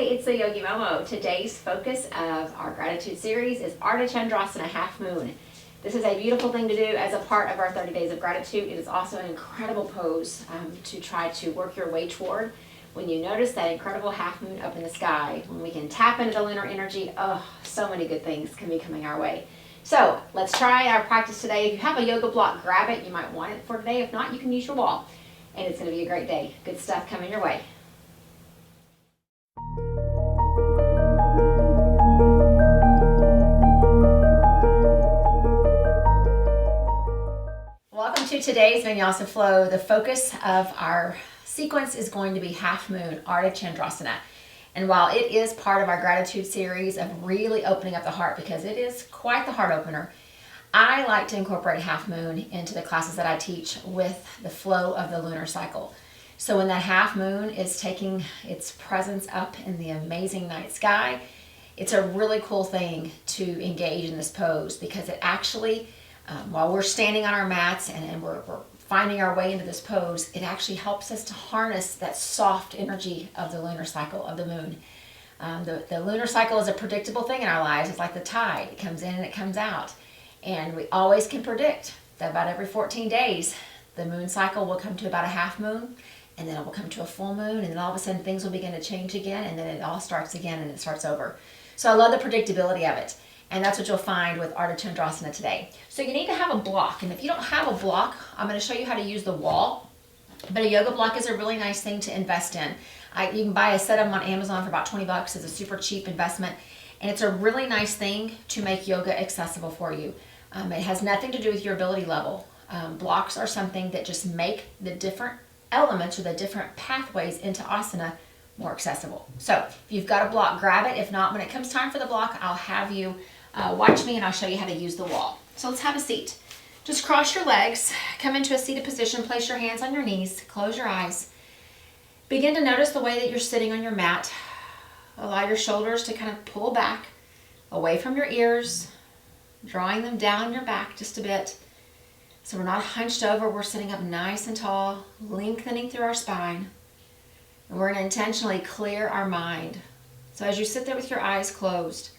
It's the Yogi Momo. Today's focus of our gratitude series is Ardha Chandrasana, half moon. This is a beautiful thing to do as a part of our 30 days of gratitude. It is also an incredible pose to try to work your way toward. When you notice that incredible half moon up in the sky, when we can tap into the lunar energy, oh, so many good things can be coming our way. So let's try our practice today. If you have a yoga block, grab it. You might want it for today. If not, you can use your wall. And it's going to be a great day. Good stuff coming your way. Welcome to today's Vinyasa Flow. The focus of our sequence is going to be half moon, Ardha Chandrasana. And while it is part of our gratitude series of really opening up the heart, because it is quite the heart opener, I like to incorporate half moon into the classes that I teach with the flow of the lunar cycle. So when that half moon is taking its presence up in the amazing night sky, it's a really cool thing to engage in this pose, because it actually, while we're standing on our mats and we're finding our way into this pose, it actually helps us to harness that soft energy of the lunar cycle of the moon. The lunar cycle is a predictable thing in our lives. It's like the tide. It comes in and it comes out. And we always can predict that about every 14 days, the moon cycle will come to about a half moon, and then it will come to a full moon, and then all of a sudden things will begin to change again, and then it all starts again and it starts over. So I love the predictability of it. And that's what you'll find with Ardha Chandrasana today. So you need to have a block. And if you don't have a block, I'm going to show you how to use the wall. But a yoga block is a really nice thing to invest in. You can buy a set of them on Amazon for about 20 bucks. It's a super cheap investment. And it's a really nice thing to make yoga accessible for you. It has nothing to do with your ability level. Blocks are something that just make the different elements or the different pathways into asana more accessible. So if you've got a block, grab it. If not, when it comes time for the block, I'll have you watch me and I'll show you how to use the wall. So let's have a seat. Just cross your legs, come into a seated position, place your hands on your knees, close your eyes. Begin to notice the way that you're sitting on your mat. Allow your shoulders to kind of pull back away from your ears, drawing them down your back just a bit. So we're not hunched over, we're sitting up nice and tall, lengthening through our spine. And we're going to intentionally clear our mind. So as you sit there with your eyes closed,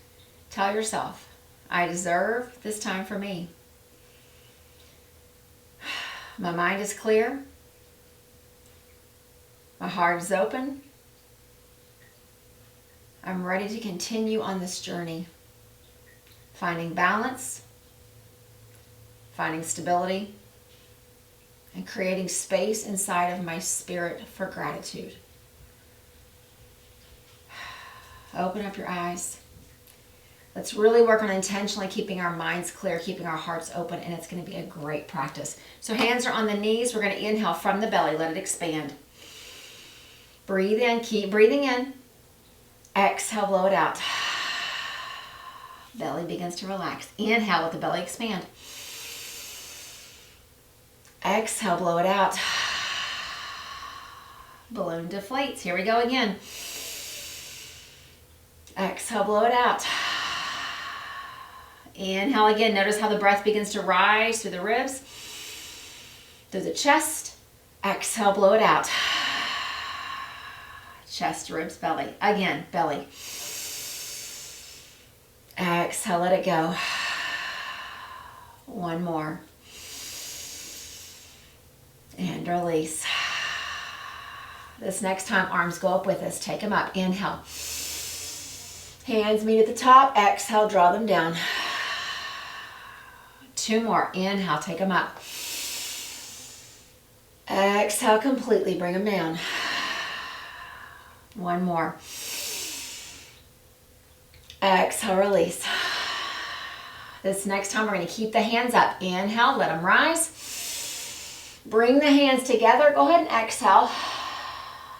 tell yourself, I deserve this time for me. My mind is clear. My heart is open. I'm ready to continue on this journey, finding balance, finding stability, and creating space inside of my spirit for gratitude. Open up your eyes. Let's really work on intentionally keeping our minds clear, keeping our hearts open, and it's going to be a great practice. So hands are on the knees. We're going to inhale from the belly. Let it expand. Breathe in. Keep breathing in. Exhale, blow it out. Belly begins to relax. Inhale, let the belly expand. Exhale, blow it out. Balloon deflates. Here we go again. Exhale, blow it out. Inhale again. Notice how the breath begins to rise through the ribs, through the chest. Exhale, blow it out. Chest, ribs, belly. Again, belly. Exhale, let it go. One more. And release. This next time, arms go up with us. Take them up. Inhale. Hands meet at the top. Exhale, draw them down. Two more. Inhale, take them up. Exhale completely, bring them down. One more. Exhale, release. This next time we're going to keep the hands up. Inhale, let them rise. Bring the hands together. Go ahead and exhale.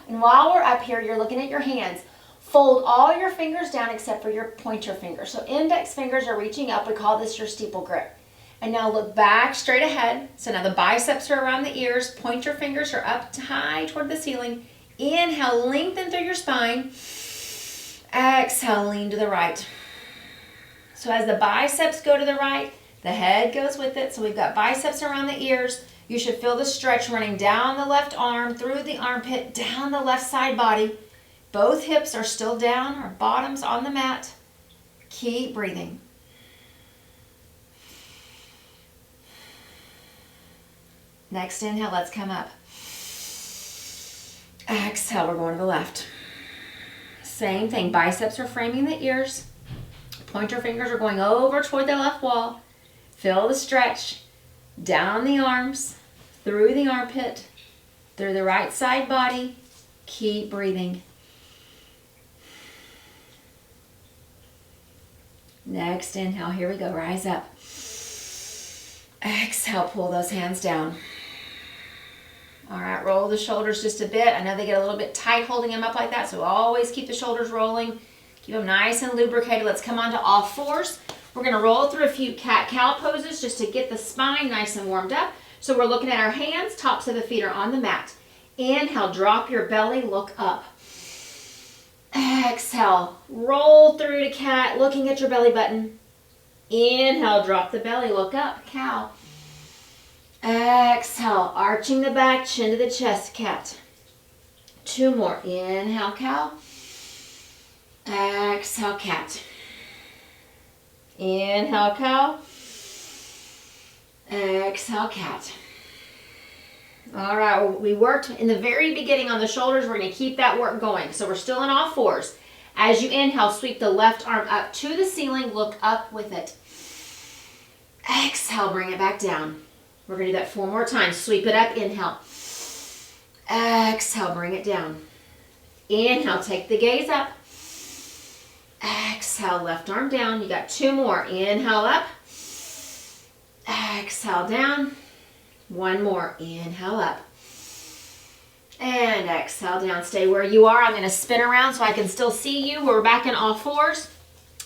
And while we're up here, you're looking at your hands. Fold all your fingers down except for your pointer finger. So index fingers are reaching up. We call this your steeple grip. And now look back straight ahead. So now the biceps are around the ears. Pointer fingers are up high toward the ceiling. Inhale, lengthen through your spine. Exhale, lean to the right. So as the biceps go to the right, the head goes with it. So we've got biceps around the ears. You should feel the stretch running down the left arm, through the armpit, down the left side body. Both hips are still down, our bottom's on the mat. Keep breathing. Next inhale, let's come up. Exhale, we're going to the left. Same thing, biceps are framing the ears. Pointer fingers are going over toward the left wall. Feel the stretch. Down the arms, through the armpit, through the right side body. Keep breathing. Next inhale, here we go, rise up. Exhale, pull those hands down. All right, roll the shoulders just a bit. I know they get a little bit tight holding them up like that, so always keep the shoulders rolling. Keep them nice and lubricated. Let's come on to all fours. We're gonna roll through a few cat-cow poses just to get the spine nice and warmed up. So we're looking at our hands, tops of the feet are on the mat. Inhale, drop your belly, look up. Exhale, roll through to cat, looking at your belly button. Inhale, drop the belly, look up, cow. Exhale, arching the back, chin to the chest, cat. 2 more. Inhale, cow. Exhale, cat. Inhale, cow. Exhale, cat. All right, we worked in the very beginning on the shoulders. We're going to keep that work going. So we're still in all fours. As you inhale, sweep the left arm up to the ceiling. Look up with it. Exhale, bring it back down. We're going to do that 4 more times. Sweep it up, inhale. Exhale, bring it down. Inhale, take the gaze up. Exhale, left arm down. You got 2 more. Inhale up. Exhale down. 1 more. Inhale up. And exhale down. Stay where you are. I'm going to spin around so I can still see you. We're back in all fours.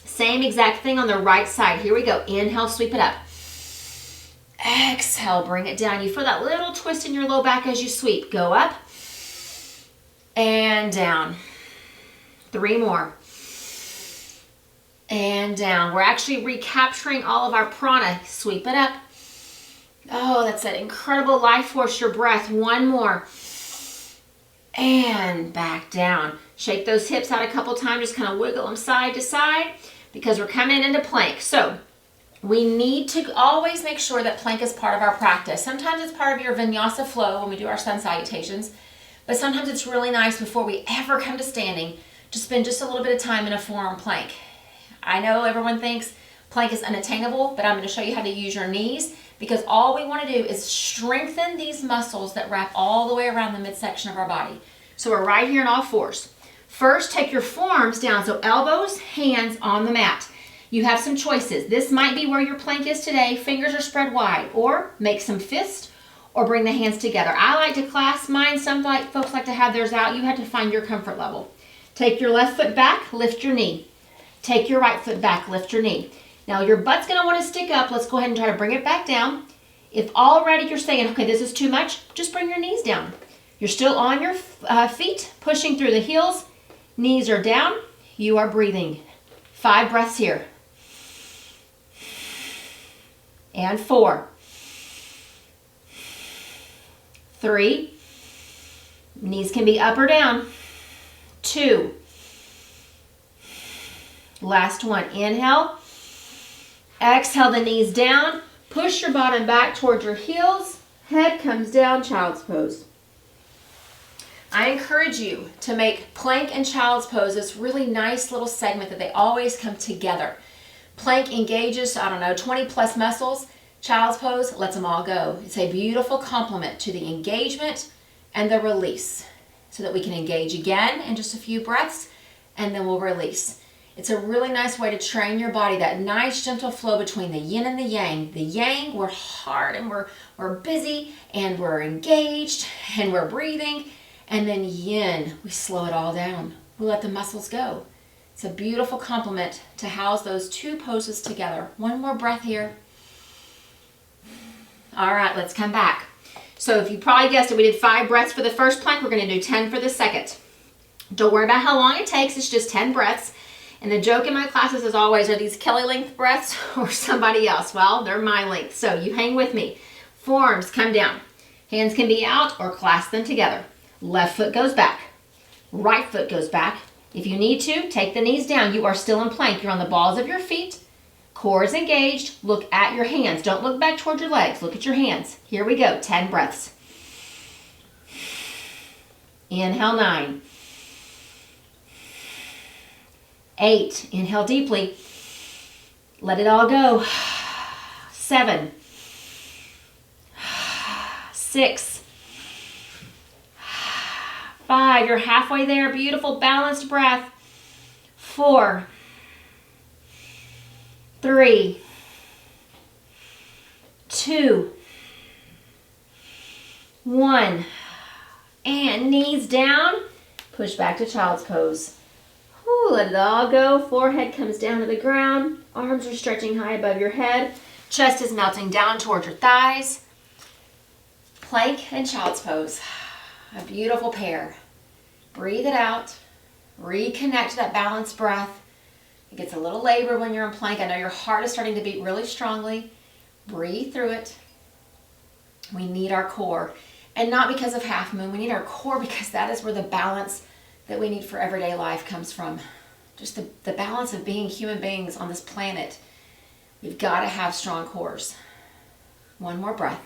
Same exact thing on the right side. Here we go. Inhale, sweep it up. Exhale, bring it down. You feel that little twist in your low back as you sweep. Go up and down. 3 more. And down. We're actually recapturing all of our prana. Sweep it up. Oh, that's that incredible life force, your breath. 1 more. And back down. Shake those hips out a couple times. Just kind of wiggle them side to side because we're coming into plank. So we need to always make sure that plank is part of our practice. Sometimes it's part of your vinyasa flow when we do our sun salutations, but sometimes it's really nice before we ever come to standing to spend just a little bit of time in a forearm plank. I know everyone thinks plank is unattainable, but I'm going to show you how to use your knees because all we want to do is strengthen these muscles that wrap all the way around the midsection of our body. So we're right here in all fours. First, take your forearms down, so elbows, hands on the mat. You have some choices. This might be where your plank is today. Fingers are spread wide, or make some fists, or bring the hands together. I like to clasp mine. Some folks like to have theirs out. You have to find your comfort level. Take your left foot back, lift your knee. Take your right foot back, lift your knee. Now your butt's gonna wanna stick up. Let's go ahead and try to bring it back down. If already you're saying, okay, this is too much, just bring your knees down. You're still on your feet, pushing through the heels. Knees are down. You are breathing. 5 breaths here. And 4. 3. Knees can be up or down. 2. Last one. Inhale. Exhale the knees down. Push your bottom back towards your heels. Head comes down, child's pose. I encourage you to make plank and child's pose this really nice little segment that they always come together. Plank engages, 20 plus muscles. Child's pose lets them all go. It's a beautiful complement to the engagement and the release so that we can engage again in just a few breaths and then we'll release. It's a really nice way to train your body, that nice gentle flow between the yin and the yang. The yang, we're hard and we're busy and we're engaged and we're breathing. And then yin, we slow it all down. We let the muscles go. It's a beautiful complement to house those 2 poses together. 1 more breath here. All right, let's come back. So if you probably guessed it, we did 5 breaths for the first plank. We're going to do 10 for the second. Don't worry about how long it takes. It's just 10 breaths. And the joke in my classes is always, are these Kelly length breaths or somebody else? Well, they're my length. So you hang with me. Forearms come down. Hands can be out or clasp them together. Left foot goes back. Right foot goes back. If you need to, take the knees down. You are still in plank. You're on the balls of your feet. Core is engaged. Look at your hands. Don't look back toward your legs. Look at your hands. Here we go. 10 breaths. Inhale, 9. 8. Inhale deeply. Let it all go. 7. 6. 5. You're halfway there. Beautiful balanced breath. 4. 3. 2. 1. And knees down. Push back to child's pose. Whew, let it all go. Forehead comes down to the ground. Arms are stretching high above your head. Chest is melting down towards your thighs. Plank and child's pose. A beautiful pair. Breathe it out. Reconnect to that balanced breath. It gets a little labored when you're in plank. I know your heart is starting to beat really strongly. Breathe through it. We need our core. And not because of half moon. We need our core because that is where the balance that we need for everyday life comes from. Just the balance of being human beings on this planet. We've got to have strong cores. One more breath.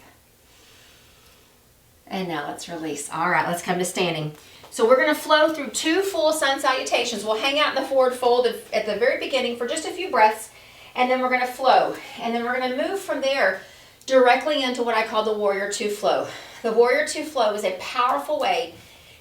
And now let's release. All right, let's come to standing. So we're going to flow through 2 full sun salutations. We'll hang out in the forward fold at the very beginning for just a few breaths, and then we're going to flow. And then we're going to move from there directly into what I call the Warrior 2 flow. The Warrior 2 flow is a powerful way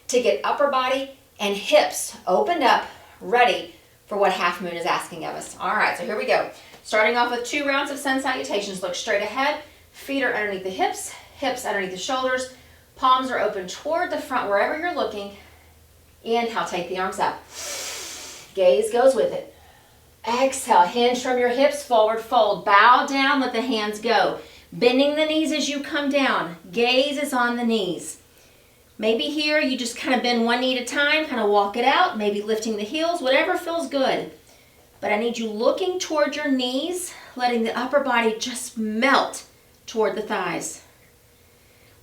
to get upper body and hips opened up, ready for what half moon is asking of us. All right, so here we go. Starting off with 2 rounds of sun salutations. Look straight ahead. Feet are underneath the hips, hips underneath the shoulders. Palms are open toward the front wherever you're looking. Inhale, take the arms up. Gaze goes with it. Exhale, hinge from your hips, forward fold. Bow down, let the hands go. Bending the knees as you come down. Gaze is on the knees. Maybe here you just kind of bend one knee at a time, kind of walk it out, maybe lifting the heels, whatever feels good. But I need you looking toward your knees, letting the upper body just melt toward the thighs.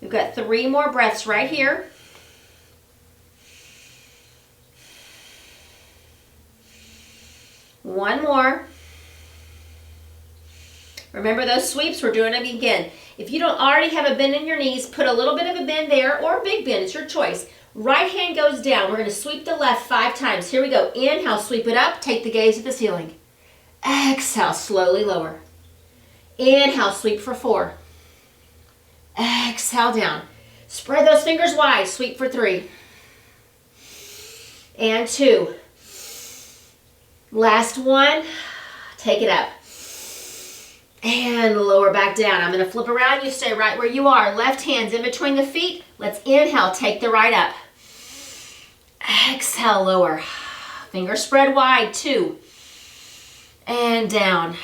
We've got 3 more breaths right here. One more. Remember those sweeps, we're doing them again. If you don't already have a bend in your knees, put a little bit of a bend there or a big bend, it's your choice. Right hand goes down. We're going to sweep the left 5 times. Here we go. Inhale, sweep it up, take the gaze to the ceiling. Exhale, slowly lower. Inhale, sweep for 4. Exhale down. Spread those fingers wide, sweep for 3. And 2. Last one, take it up. And lower back down. I'm going to flip around. You stay right where you are. Left hand's in between the feet. Let's inhale. Take the right up. Exhale, lower. Fingers spread wide. 2. And down.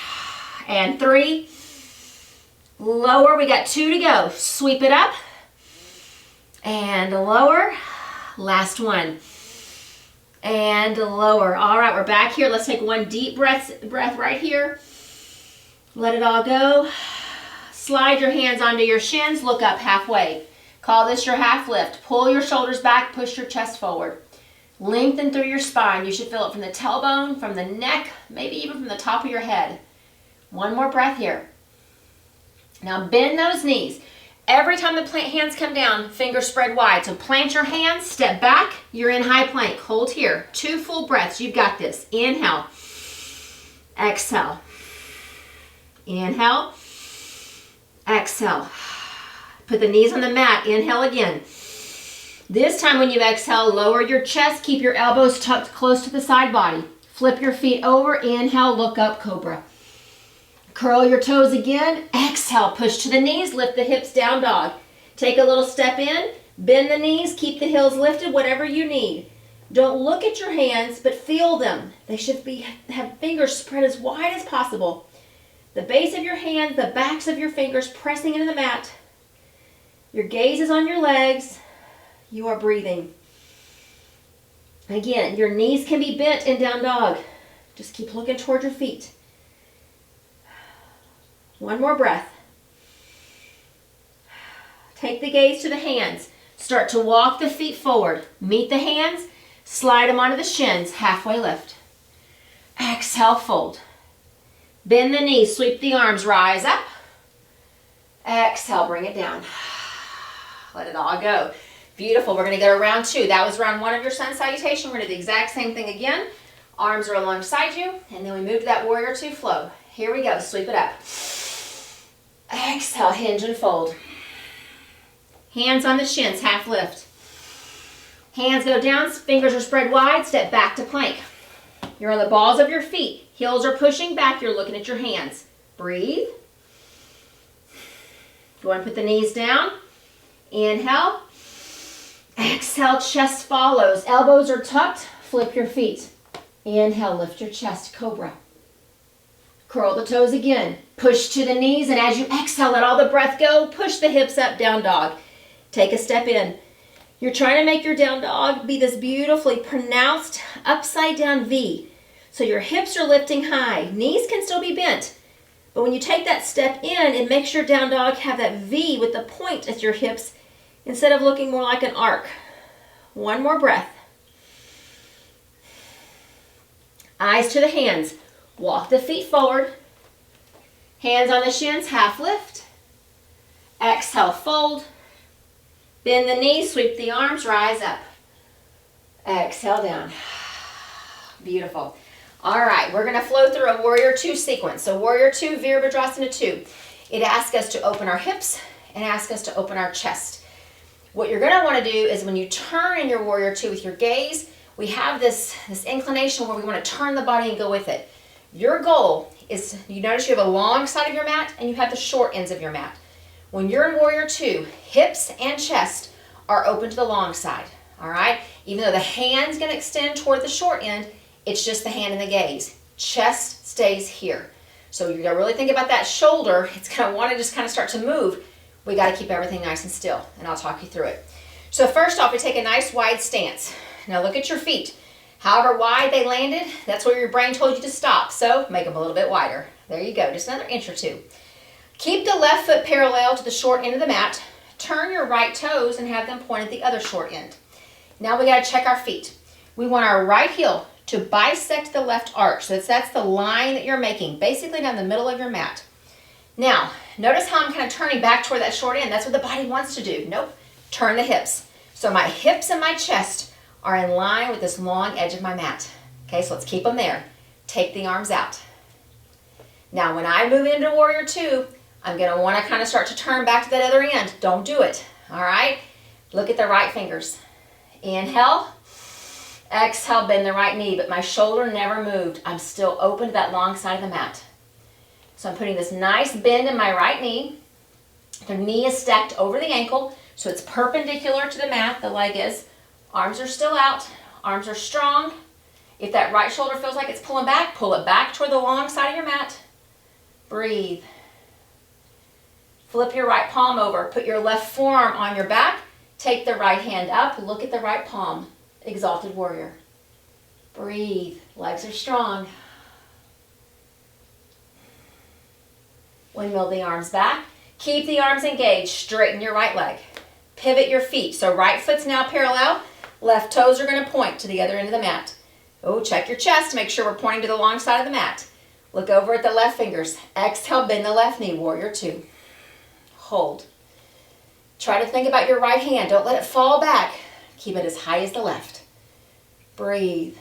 And 3. Lower. We got 2 to go. Sweep it up. And lower. Last one. And lower. All right, we're back here. Let's take one deep breath right here. Let it all go. Slide your hands onto your shins. Look up halfway. Call this your half lift. Pull your shoulders back. Push your chest forward. Lengthen through your spine. You should feel it from the tailbone, from the neck, maybe even from the top of your head. One more breath here. Now bend those knees. Every time the hands come down, fingers spread wide. So plant your hands, step back. You're in high plank. Hold here. 2 full breaths. You've got this. Inhale. Exhale. Inhale. Exhale. Put the knees on the mat. Inhale again. This time when you exhale, lower your chest. Keep your elbows tucked close to the side body. Flip your feet over. Inhale, look up, cobra. Curl your toes again. Exhale, push to the knees. Lift the hips, down dog. Take a little step in. Bend the knees. Keep the heels lifted, whatever you need. Don't look at your hands, but feel them. They should have fingers spread as wide as possible. The base of your hands, the backs of your fingers pressing into the mat. Your gaze is on your legs. You are breathing. Again, your knees can be bent in down dog. Just keep looking toward your feet. One more breath. Take the gaze to the hands. Start to walk the feet forward. Meet the hands. Slide them onto the shins, halfway lift. Exhale, fold. Bend the knees, sweep the arms, rise up. Exhale, bring it down. Let it all go. Beautiful. We're going to go to round 2. That was round 1 of your sun salutation. We're going to do the exact same thing again. Arms are alongside you, and then we move to that warrior 2 flow. Here we go. Sweep it up. Exhale, hinge and fold. Hands on the shins, half lift. Hands go down, fingers are spread wide, step back to plank. You're on the balls of your feet. Heels are pushing back, you're looking at your hands. Breathe. Go and put the knees down. Inhale. Exhale, chest follows. Elbows are tucked, flip your feet. Inhale, lift your chest, cobra. Curl the toes again. Push to the knees, and as you exhale, let all the breath go. Push the hips up, down dog. Take a step in. You're trying to make your down dog be this beautifully pronounced upside down V. So your hips are lifting high. Knees can still be bent. But when you take that step in, it makes your down dog have that V with the point at your hips instead of looking more like an arc. One more breath. Eyes to the hands. Walk the feet forward. Hands on the shins, half lift. Exhale, fold. Bend the knees, sweep the arms, rise up. Exhale down. Beautiful. All right, we're going to flow through a warrior 2 sequence. So warrior 2, Virabhadrasana 2. It asks us to open our hips and asks us to open our chest. What you're going to want to do is when you turn in your warrior 2 with your gaze, we have this inclination where we want to turn the body and go with it. Your goal is, you notice you have a long side of your mat and you have the short ends of your mat. When you're in warrior 2, hips and chest are open to the long side, all right? Even though the hand's going to extend toward the short end, it's just the hand and the gaze. Chest stays here. So you're going to really think about that shoulder. It's going to want to just kind of start to move. We got to keep everything nice and still, and I'll talk you through it. So first off, we take a nice wide stance. Now look at your feet. However wide they landed, that's where your brain told you to stop. So make them a little bit wider. There you go, just another inch or 2. Keep the left foot parallel to the short end of the mat. Turn your right toes and have them point at the other short end. Now we got to check our feet. We want our right heel to bisect the left arch. So that's the line that you're making, basically down the middle of your mat. Now, notice how I'm kind of turning back toward that short end. That's what the body wants to do. Nope. Turn the hips. So my hips and my chest are in line with this long edge of my mat. Okay, so let's keep them there. Take the arms out. Now, when I move into warrior 2, I'm going to want to kind of start to turn back to that other end. Don't do it. All right? Look at the right fingers. Inhale. Exhale, bend the right knee, but my shoulder never moved. I'm still open to that long side of the mat. So I'm putting this nice bend in my right knee. The knee is stacked over the ankle, so it's perpendicular to the mat, the leg is. Arms are still out. Arms are strong. If that right shoulder feels like it's pulling back, pull it back toward the long side of your mat. Breathe. Flip your right palm over. Put your left forearm on your back. Take the right hand up. Look at the right palm. Exalted warrior. Breathe. Legs are strong. Windmill the arms back. Keep the arms engaged. Straighten your right leg. Pivot your feet. So right foot's now parallel. Left toes are going to point to the other end of the mat. Oh, check your chest. Make sure we're pointing to the long side of the mat. Look over at the left fingers. Exhale, bend the left knee. Warrior 2. Hold. Try to think about your right hand. Don't let it fall back. Keep it as high as the left. Breathe.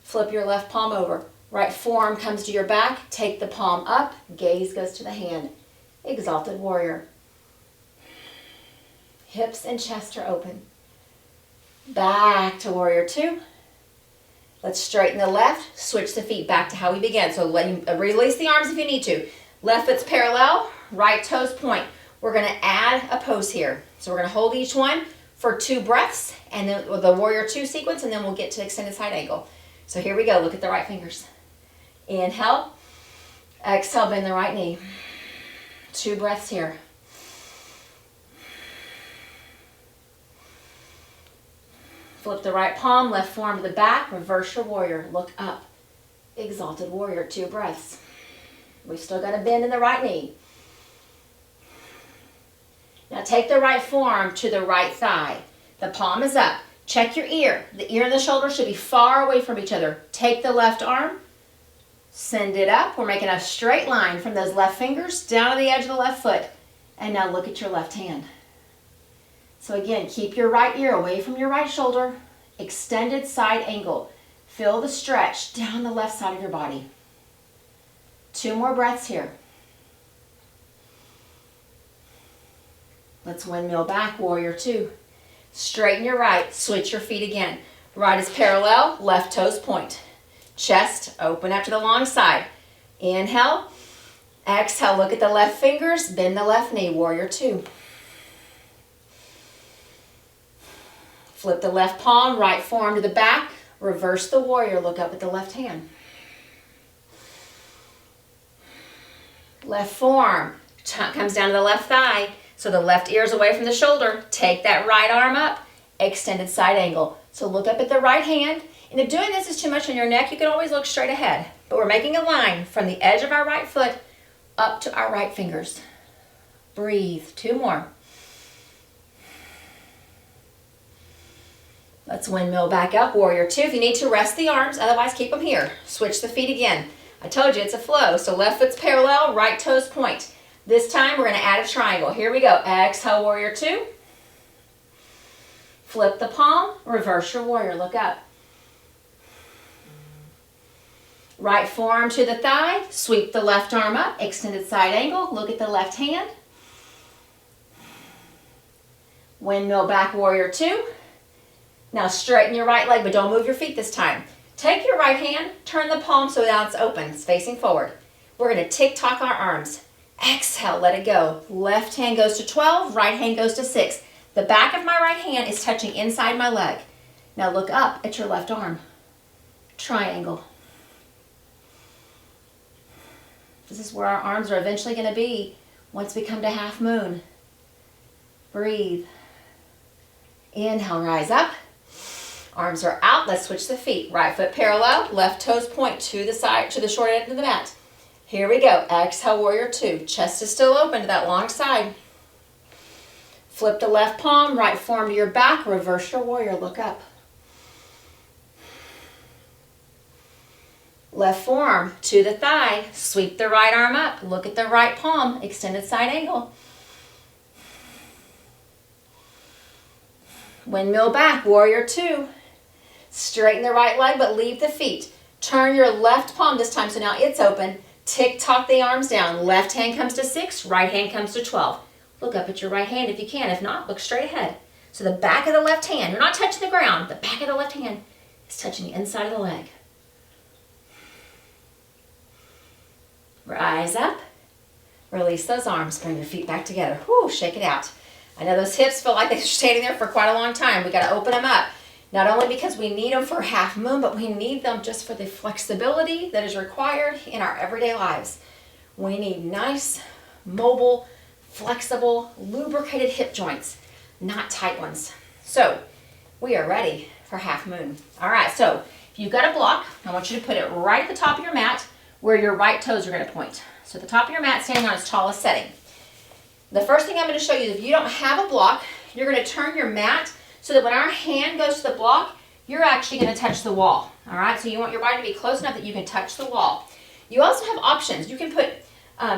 Flip your left palm over. Right forearm comes to your back. Take the palm up. Gaze goes to the hand. Exalted warrior. Hips and chest are open. Back to warrior 2. Let's straighten the left. Switch the feet back to how we began. So release the arms if you need to. Left foot's parallel. Right toes point. We're going to add a pose here. So we're going to hold each one for 2 breaths, and then with the warrior 2 sequence, and then we'll get to extended side angle. So here we go. Look at the right fingers. Inhale. Exhale, bend the right knee. 2 breaths here. Flip the right palm, left forearm to the back. Reverse your warrior. Look up. Exalted warrior. 2 breaths. We've still got a bend in the right knee. Now take the right forearm to the right thigh. The palm is up. Check your ear. The ear and the shoulder should be far away from each other. Take the left arm, send it up. We're making a straight line from those left fingers down to the edge of the left foot. And now look at your left hand. So again, keep your right ear away from your right shoulder. Extended side angle. Feel the stretch down the left side of your body. 2 more breaths here. Let's windmill back, warrior 2. Straighten your right, switch your feet again. Right is parallel, left toes point. Chest, open up to the long side. Inhale, exhale, look at the left fingers, bend the left knee, warrior 2. Flip the left palm, right forearm to the back, reverse the warrior, look up at the left hand. Left forearm comes down to the left thigh, so the left ear is away from the shoulder. Take that right arm up, extended side angle. So look up at the right hand, and if doing this is too much on your neck, you can always look straight ahead. But we're making a line from the edge of our right foot up to our right fingers. Breathe, 2 more. Let's windmill back up, warrior 2. If you need to, rest the arms, otherwise keep them here. Switch the feet again. I told you it's a flow, so left foot's parallel, right toes point. This time we're going to add a triangle. Here we go. Exhale, warrior 2. Flip the palm, reverse your warrior, look up. Right forearm to the thigh, sweep the left arm up, extended side angle, look at the left hand. Windmill back, warrior 2. Now straighten your right leg, but don't move your feet this time. Take your right hand, turn the palm so now it's open, it's facing forward. We're going to tick-tock our arms. Exhale, let it go. Left hand goes to 12, right hand goes to 6. The back of my right hand is touching inside my leg. Now look up at your left arm. Triangle. This is where our arms are eventually going to be once we come to half moon. Breathe. Inhale, rise up. Arms are out. Let's switch the feet. Right foot parallel, left toes point to the side, to the short end of the mat. Here we go. Exhale, warrior 2. Chest is still open to that long side. Flip the left palm, right forearm to your back. Reverse your warrior. Look up. Left forearm to the thigh. Sweep the right arm up. Look at the right palm. Extended side angle. Windmill back, warrior 2. Straighten the right leg, but leave the feet. Turn your left palm this time, so now it's open. Tick-tock the arms down. Left hand comes to 6, right hand comes to 12. Look up at your right hand if you can. If not, look straight ahead. So the back of the left hand, you're not touching the ground. The back of the left hand is touching the inside of the leg. Rise up. Release those arms. Bring your feet back together. Whoo, shake it out. I know those hips feel like they're standing there for quite a long time. We got to open them up. Not only because we need them for half moon, but we need them just for the flexibility that is required in our everyday lives. We need nice, mobile, flexible, lubricated hip joints, not tight ones. So we are ready for half moon. All right, so if you've got a block, I want you to put it right at the top of your mat where your right toes are going to point. So at the top of your mat, standing on its tallest setting. The first thing I'm going to show you is if you don't have a block, you're going to turn your mat so that when our hand goes to the block, you're actually going to touch the wall. All right, so you want your body to be close enough that you can touch the wall. You also have options. You can put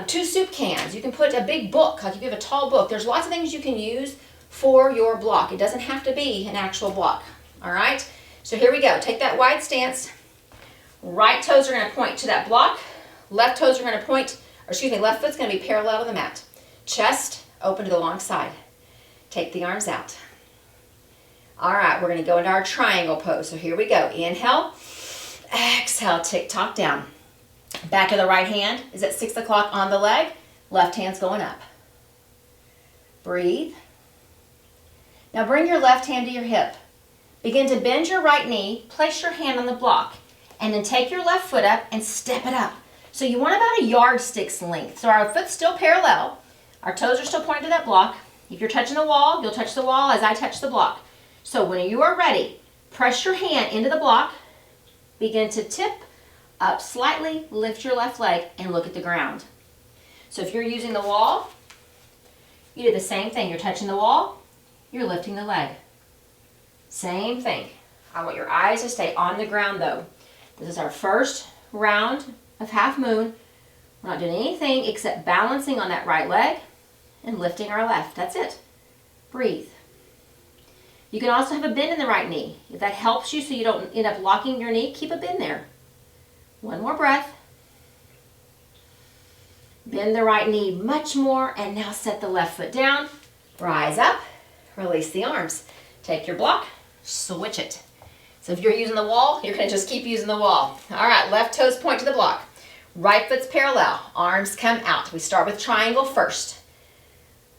2 soup cans. You can put a big book, like if you have a tall book. There's lots of things you can use for your block. It doesn't have to be an actual block. All right, so here we go. Take that wide stance. Right toes are going to point to that block. Left toes are going to point, or excuse me, left foot's going to be parallel to the mat. Chest open to the long side. Take the arms out. All right, we're going to go into our triangle pose. So here we go. Inhale, exhale, tick-tock down. Back of the right hand is at 6 o'clock on the leg. Left hand's going up. Breathe. Now bring your left hand to your hip. Begin to bend your right knee, place your hand on the block, and then take your left foot up and step it up. So you want about a yardstick's length. So our foot's still parallel. Our toes are still pointing to that block. If you're touching the wall, you'll touch the wall as I touch the block. So when you are ready, press your hand into the block, begin to tip up slightly, lift your left leg, and look at the ground. So if you're using the wall, you do the same thing. You're touching the wall, you're lifting the leg. Same thing. I want your eyes to stay on the ground though. This is our first round of half moon. We're not doing anything except balancing on that right leg and lifting our left. That's it. Breathe. You can also have a bend in the right knee. If that helps you so you don't end up locking your knee, keep a bend there. One more breath. Bend the right knee much more, and now set the left foot down. Rise up, release the arms. Take your block, switch it. So if you're using the wall, you're gonna just keep using the wall. All right, left toes point to the block. Right foot's parallel, arms come out. We start with triangle first.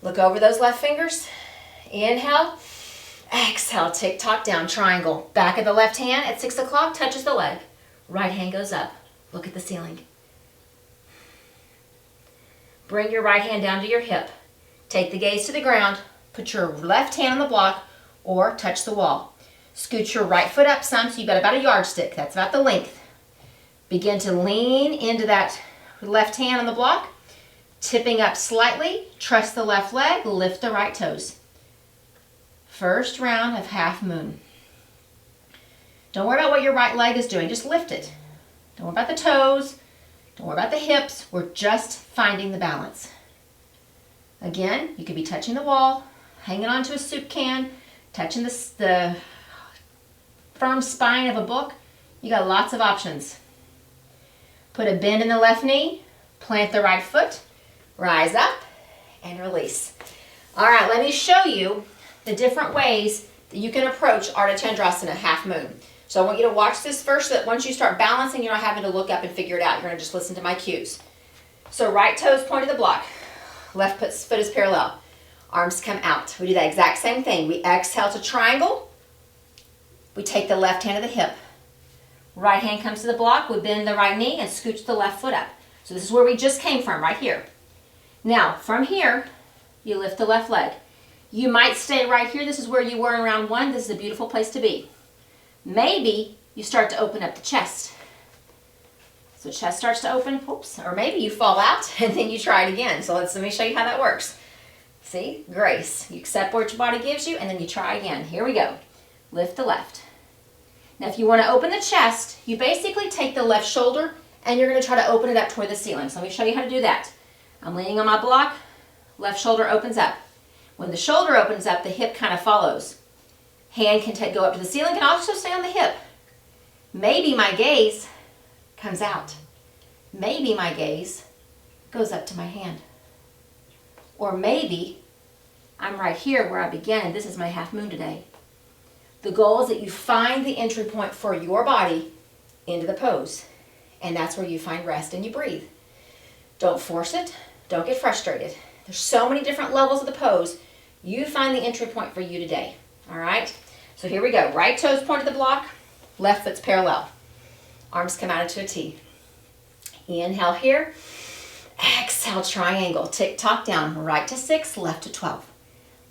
Look over those left fingers. Inhale, exhale, tick-tock down, triangle. Back of the left hand at 6 o'clock touches the leg. Right hand goes up. Look at the ceiling. Bring your right hand down to your hip. Take the gaze to the ground. Put your left hand on the block or touch the wall. Scoot your right foot up some so you've got about a yardstick. That's about the length. Begin to lean into that left hand on the block. Tipping up slightly. Trust the left leg. Lift the right toes. First round of half moon. Don't worry about what your right leg is doing. Just lift it. Don't worry about the toes. Don't worry about the hips. We're just finding the balance. Again, you could be touching the wall, hanging onto a soup can, touching the firm spine of a book. You got lots of options. Put a bend in the left knee, plant the right foot, rise up, and release. All right, let me show you the different ways that you can approach Ardha Chandrasana, half moon. So I want you to watch this first so that once you start balancing, you're not having to look up and figure it out. You're going to just listen to my cues. So right toes point to the block. Left foot is parallel. Arms come out. We do that exact same thing. We exhale to triangle. We take the left hand to the hip. Right hand comes to the block. We bend the right knee and scooch the left foot up. So this is where we just came from, right here. Now, from here, you lift the left leg. You might stay right here. This is where you were in round one. This is a beautiful place to be. Maybe you start to open up the chest. So chest starts to open, oops, or maybe you fall out and then you try it again. So let me show you how that works. See, grace. You accept what your body gives you and then you try again. Here we go. Lift the left. Now if you want to open the chest, you basically take the left shoulder and you're going to try to open it up toward the ceiling. So let me show you how to do that. I'm leaning on my block, left shoulder opens up. When the shoulder opens up, the hip kind of follows. Hand can go up to the ceiling, can also stay on the hip. Maybe my gaze comes out. Maybe my gaze goes up to my hand. Or maybe I'm right here where I began and this is my half moon today. The goal is that you find the entry point for your body into the pose. And that's where you find rest and you breathe. Don't force it. Don't get frustrated. There's so many different levels of the pose. You find the entry point for you today. All right? So here we go. Right toes point to the block. Left foot's parallel. Arms come out into a T. Inhale here. Exhale, triangle. Tick-tock down. Right to 6, left to 12.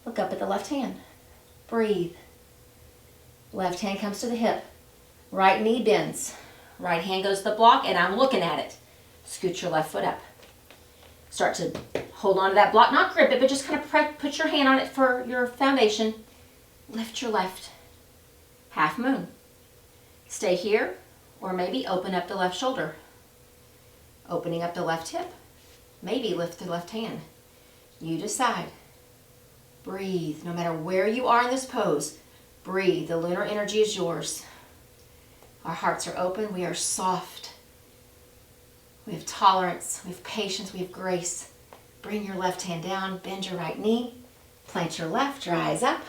Look up at the left hand. Breathe. Left hand comes to the hip. Right knee bends. Right hand goes to the block, and I'm looking at it. Scoot your left foot up. Start to hold on to that block. Not grip it, but just kind of put your hand on it for your foundation. Lift your left. Half moon. Stay here, or maybe open up the left shoulder. Opening up the left hip. Maybe lift the left hand. You decide. Breathe. No matter where you are in this pose, breathe. The lunar energy is yours. Our hearts are open. We are soft. We have tolerance. We have patience. We have grace. Bring your left hand down. Bend your right knee. Plant your left. Rise up.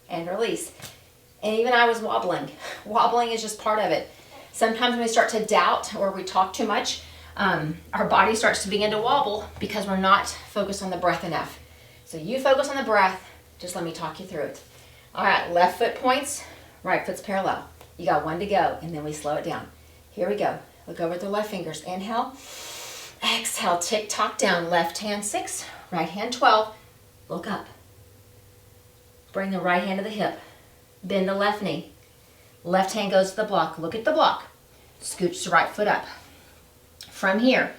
And release. And even I was wobbling. Wobbling is just part of it. Sometimes when we start to doubt or we talk too much, our body starts to begin to wobble because we're not focused on the breath enough. So you focus on the breath. Just let me talk you through it. All right, left foot points, right foot's parallel. You got one to go, and then we slow it down. Here we go. Look over at the left fingers. Inhale. Exhale, tick-tock down. Left hand 6, right hand 12. Look up. Bring the right hand to the hip. Bend the left knee. Left hand goes to the block. Look at the block. Scooch the right foot up. From here,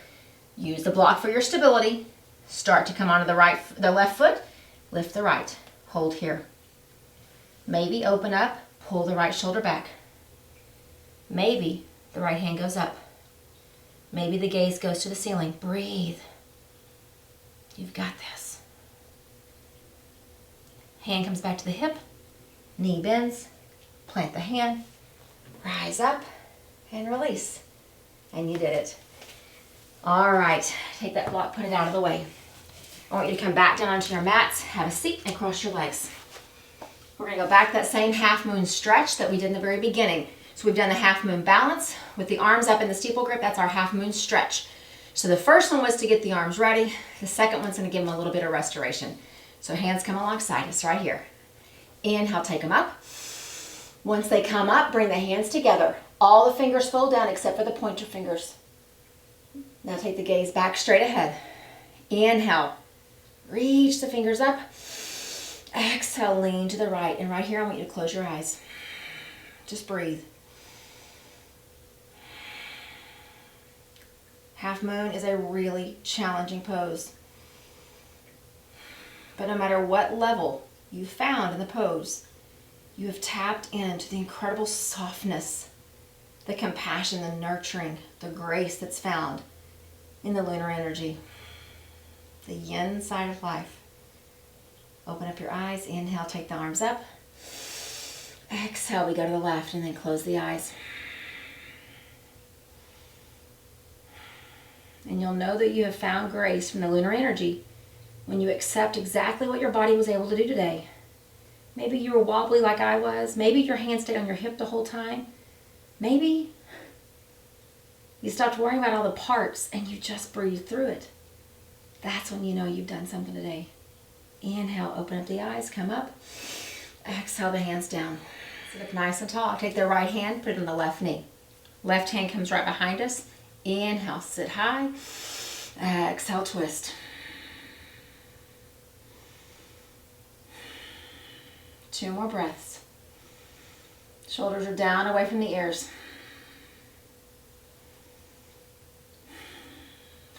use the block for your stability. Start to come onto the left foot. Lift the right. Hold here. Maybe open up, pull the right shoulder back. Maybe the right hand goes up. Maybe the gaze goes to the ceiling. Breathe. You've got this. Hand comes back to the hip. Knee bends. Plant the hand. Rise up and release. And you did it. All right. Take that block, put it out of the way. I want you to come back down onto your mats, have a seat, and cross your legs. We're going to go back to that same half moon stretch that we did in the very beginning. So we've done the half moon balance with the arms up in the steeple grip. That's our half moon stretch. So the first one was to get the arms ready. The second one's going to give them a little bit of restoration. So hands come alongside us right here. Inhale, take them up. Once they come up, bring the hands together. All the fingers fold down except for the pointer fingers. Now take the gaze back straight ahead. Inhale. Reach the fingers up. Exhale, lean to the right. And right here, I want you to close your eyes. Just breathe. Half moon is a really challenging pose. But no matter what level you found in the pose, you have tapped into the incredible softness, the compassion, the nurturing, the grace that's found in the lunar energy. The yin side of life. Open up your eyes. Inhale, take the arms up. Exhale, we go to the left and then close the eyes. And you'll know that you have found grace from the lunar energy when you accept exactly what your body was able to do today. Maybe you were wobbly like I was. Maybe your hand stayed on your hip the whole time. Maybe you stopped worrying about all the parts and you just breathed through it. That's when you know you've done something today. Inhale, open up the eyes, come up. Exhale the hands down. Sit up nice and tall. Take the right hand, put it on the left knee. Left hand comes right behind us. Inhale, sit high. Exhale, twist. Two more breaths. Shoulders are down, away from the ears.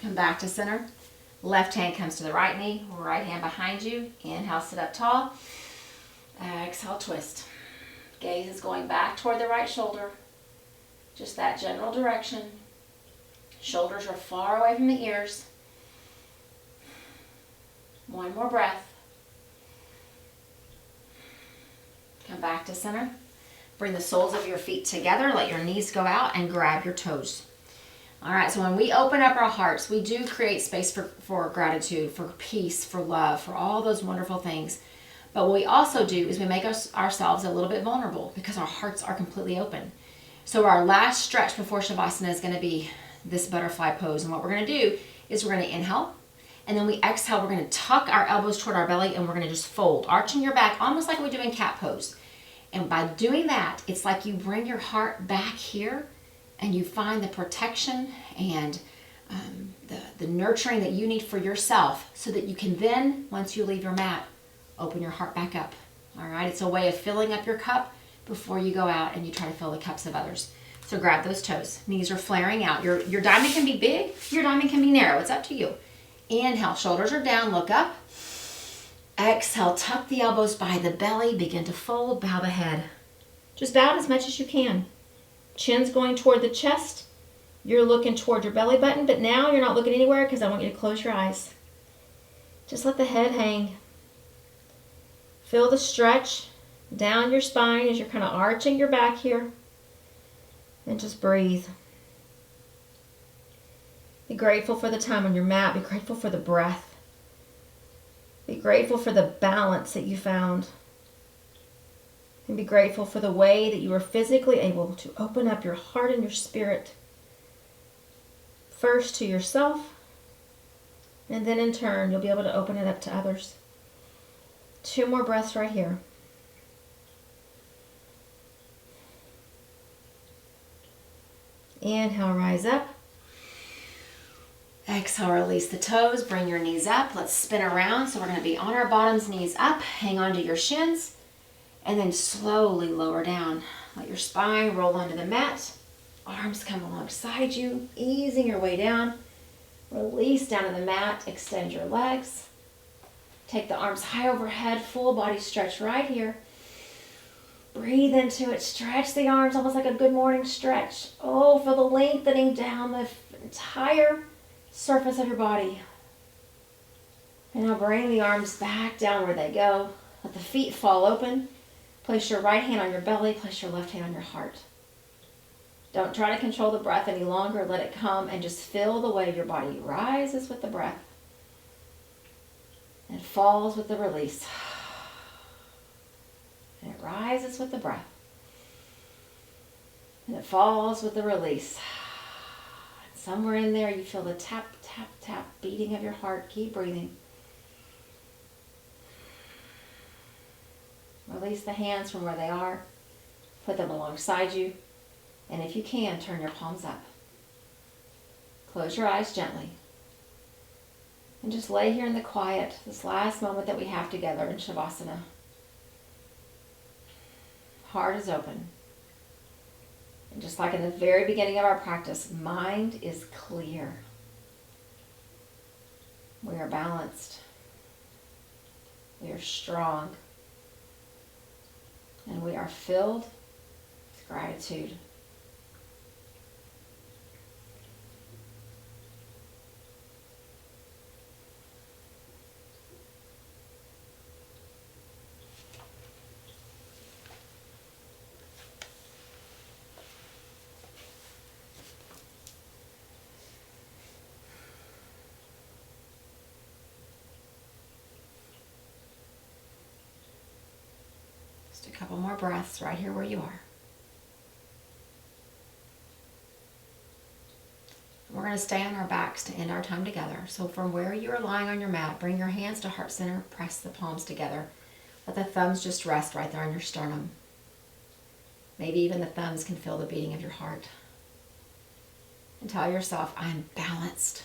Come back to center. Left hand comes to the right knee, right hand behind you. Inhale, sit up tall. Exhale, twist. Gaze is going back toward the right shoulder. Just that general direction. Shoulders are far away from the ears. One more breath. Come back to center. Bring the soles of your feet together. Let your knees go out and grab your toes. All right, so when we open up our hearts, we do create space for gratitude, for peace, for love, for all those wonderful things. But what we also do is we make ourselves a little bit vulnerable because our hearts are completely open. So our last stretch before Shavasana is going to be this butterfly pose. And what we're going to do is we're going to inhale. And then we exhale. We're going to tuck our elbows toward our belly and we're going to just fold, arching your back, almost like we do in cat pose. And by doing that, it's like you bring your heart back here and you find the protection and the nurturing that you need for yourself so that you can then, once you leave your mat, open your heart back up. All right, it's a way of filling up your cup before you go out and you try to fill the cups of others. So grab those toes. Knees are flaring out. Your diamond can be big, your diamond can be narrow. It's up to you. Inhale, shoulders are down, look up. Exhale, tuck the elbows by the belly, begin to fold, bow the head. Just bow as much as you can. Chin's going toward the chest. You're looking toward your belly button, but now you're not looking anywhere because I want you to close your eyes. Just let the head hang. Feel the stretch down your spine as you're kind of arching your back here. And just breathe. Be grateful for the time on your mat. Be grateful for the breath. Be grateful for the balance that you found. And be grateful for the way that you were physically able to open up your heart and your spirit. First to yourself, and then in turn, you'll be able to open it up to others. 2 more breaths right here. Inhale, rise up. Exhale, release the toes. Bring your knees up. Let's spin around. So we're going to be on our bottoms, knees up. Hang on to your shins. And then slowly lower down. Let your spine roll onto the mat. Arms come alongside you, easing your way down. Release down to the mat. Extend your legs. Take the arms high overhead. Full body stretch right here. Breathe into it. Stretch the arms almost like a good morning stretch. Oh, feel the lengthening down the entire surface of your body. And now bring the arms back down where they go. Let the feet fall open. Place your right hand on your belly. Place your left hand on your heart. Don't try to control the breath any longer. Let it come and just feel the way your body rises with the breath and falls with the release. And it rises with the breath. And it falls with the release. And somewhere in there you feel the tap, tap, tap beating of your heart. Keep breathing. Release the hands from where they are. Put them alongside you. And if you can, turn your palms up. Close your eyes gently. And just lay here in the quiet, this last moment that we have together in Shavasana. Heart is open. And just like in the very beginning of our practice, mind is clear. We are balanced. We are strong. And we are filled with gratitude. Just a couple more breaths right here where you are. We're going to stay on our backs to end our time together. So from where you are lying on your mat, bring your hands to heart center, press the palms together. Let the thumbs just rest right there on your sternum. Maybe even the thumbs can feel the beating of your heart. And tell yourself, I am balanced.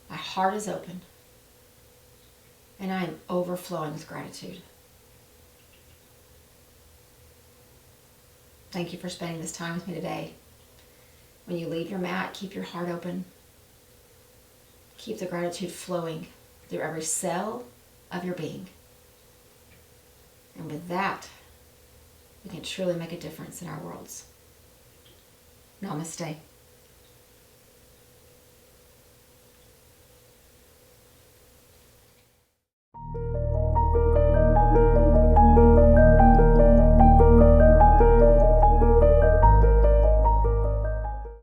My heart is open. And I am overflowing with gratitude. Thank you for spending this time with me today. When you leave your mat, keep your heart open. Keep the gratitude flowing through every cell of your being. And with that, we can truly make a difference in our worlds. Namaste.